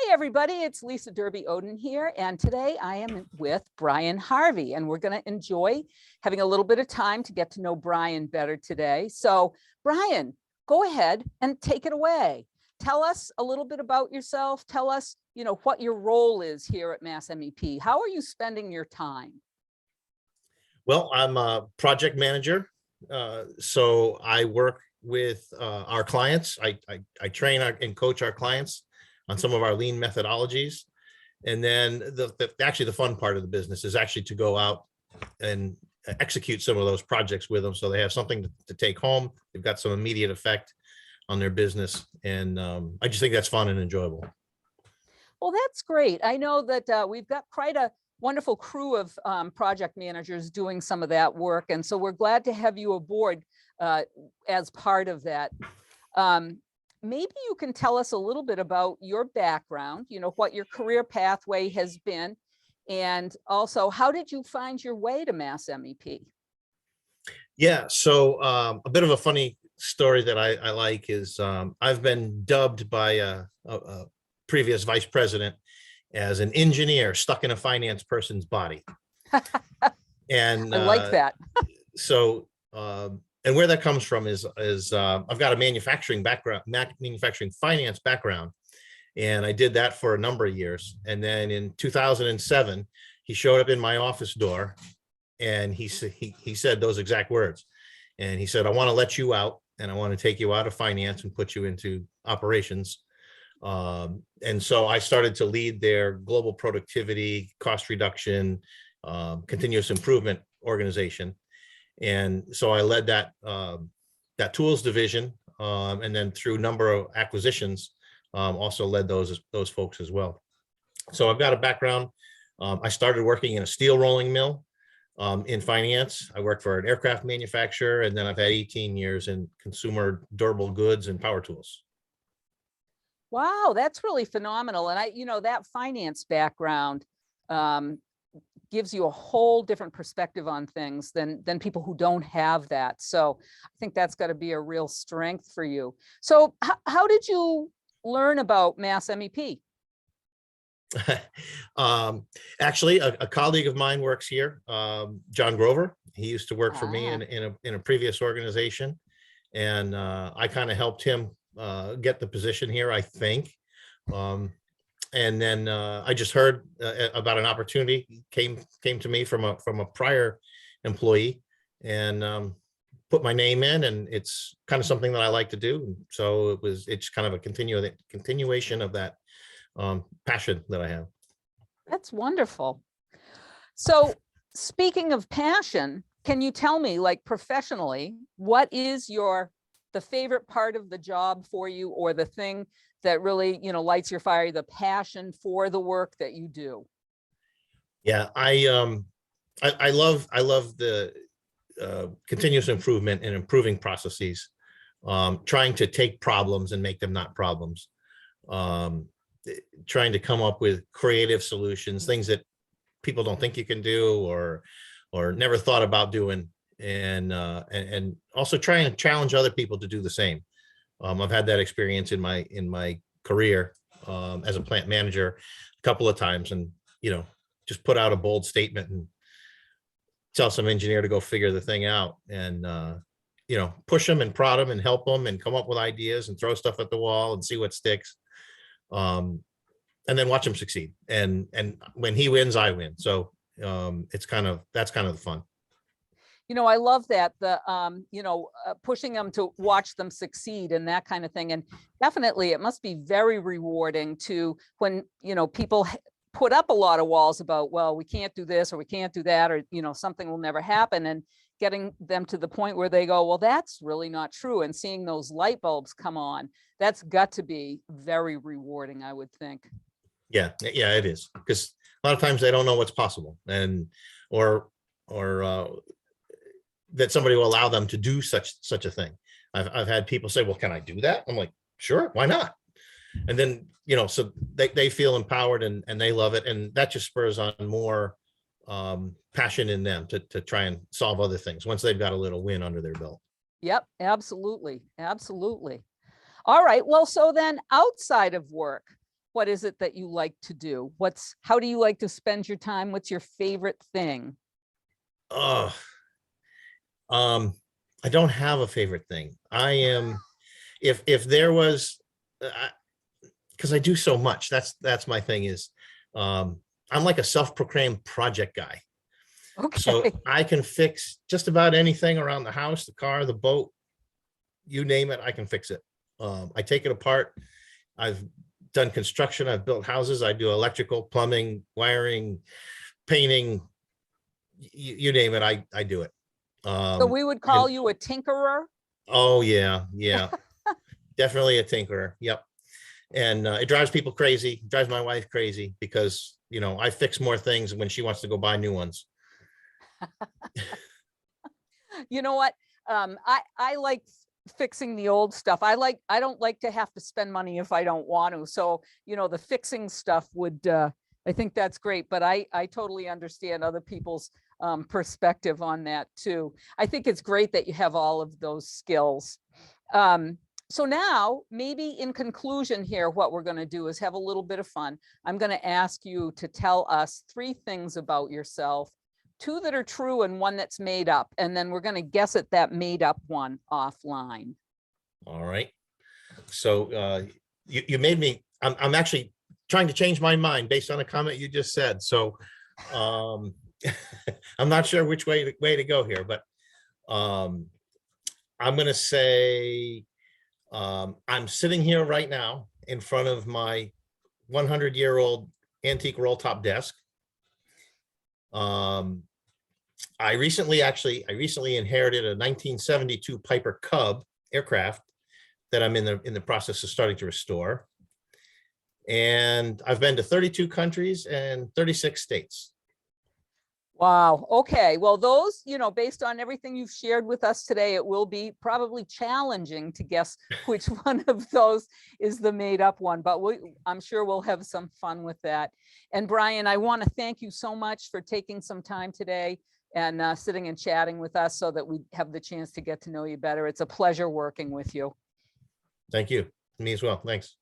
Hey everybody, it's Lisa Derby Oden here, and today I am with Brian Harvey, and we're going to enjoy having a little bit of time to get to know Brian better today. So Brian, go ahead and take it away. Tell us a little bit about yourself. Tell us, what your role is here at MassMEP. How are you spending your time? Well, I'm a project manager, so I work with our clients. I train and coach our clients on some of our lean methodologies. And then actually the fun part of the business is actually to go out and execute some of those projects with them, so they have something to take home. They've got some immediate effect on their business. And I just think that's fun and enjoyable. Well, that's great. I know that we've got quite a wonderful crew of project managers doing some of that work. And so we're glad to have you aboard as part of that. Maybe you can tell us a little bit about your background, what your career pathway has been, and also how did you find your way to MassMEP? Yeah, so a bit of a funny story that I like is I've been dubbed by a previous vice president as an engineer stuck in a finance person's body. And I like that. So and where that comes from is I've got a manufacturing background, manufacturing finance background, and I did that for a number of years. And then in 2007, he showed up in my office door, and he said those exact words. And he said, "I want to let you out, and I want to take you out of finance and put you into operations." And so I started to lead their global productivity, cost reduction, continuous improvement organization. And so I led that tools division, and then through a number of acquisitions, also led those folks as well. So I've got a background. I started working in a steel rolling mill in finance. I worked for an aircraft manufacturer, and then I've had 18 years in consumer durable goods and power tools. Wow, that's really phenomenal. And that finance background gives you a whole different perspective on things than people who don't have that. So I think that's got to be a real strength for you. So how did you learn about MassMEP? Actually, a colleague of mine works here, John Grover. He used to work for me in a previous organization, and I kind of helped him get the position here, I think. And then I just heard about an opportunity came to me from a prior employee, and put my name in, and it's kind of something that I like to do. So it's kind of a continuation of that passion that I have. That's wonderful. So speaking of passion, can you tell me, like, professionally, what is the favorite part of the job for you, or the thing that really, lights your fire, the passion for the work that you do? Yeah, I love the continuous improvement and improving processes, trying to take problems and make them not problems, trying to come up with creative solutions, things that people don't think you can do or never thought about doing, and also trying to challenge other people to do the same. I've had that experience in my career as a plant manager a couple of times, and just put out a bold statement and tell some engineer to go figure the thing out, and push them and prod them and help them and come up with ideas and throw stuff at the wall and see what sticks, and then watch them succeed. And when he wins, I win. So that's kind of the fun. I love that, pushing them to watch them succeed and that kind of thing. And definitely it must be very rewarding to when, people put up a lot of walls about, well, we can't do this or we can't do that, or, something will never happen, and getting them to the point where they go, well, that's really not true. And seeing those light bulbs come on, that's got to be very rewarding, I would think. Yeah, it is, because a lot of times they don't know what's possible, and or that somebody will allow them to do such a thing. I've had people say, well, can I do that? I'm like, sure, why not? And then, so they feel empowered, and they love it. And that just spurs on more passion in them to try and solve other things once they've got a little win under their belt. Yep, absolutely. Absolutely. All right. Well, so then outside of work, what is it that you like to do? How do you like to spend your time? What's your favorite thing? Oh, I don't have a favorite thing. I am, if there was, because I do so much. That's my thing is, I'm like a self-proclaimed project guy. So Okay. I can fix just about anything around the house, the car, the boat, you name it, I can fix it. I take it apart. I've done construction. I've built houses. I do electrical, plumbing, wiring, painting, you name it. I do it. So we would call And you a tinkerer? oh yeah, yeah, definitely a tinkerer. Yep. And it drives people crazy, drives my wife crazy because, I fix more things when she wants to go buy new ones. You know what? I like fixing the old stuff. I don't like to have to spend money if I don't want to. So, the fixing stuff would, I think that's great, but I totally understand other people's perspective on that too. I think it's great that you have all of those skills. So now, maybe in conclusion here, what we're going to do is have a little bit of fun. I'm going to ask you to tell us 3 things about yourself, 2 that are true and 1 that's made up. And then we're going to guess at that made up one offline. All right. So you made me, I'm actually trying to change my mind based on a comment you just said. So I'm not sure which way to go here, but I'm going to say I'm sitting here right now in front of my 100-year-old antique roll top desk. I recently inherited a 1972 Piper Cub aircraft that I'm in the process of starting to restore. And I've been to 32 countries and 36 states. Wow. Okay. Well, those, based on everything you've shared with us today, it will be probably challenging to guess which one of those is the made up one, but I'm sure we'll have some fun with that. And Brian, I want to thank you so much for taking some time today and sitting and chatting with us so that we have the chance to get to know you better. It's a pleasure working with you. Thank you. Me as well. Thanks.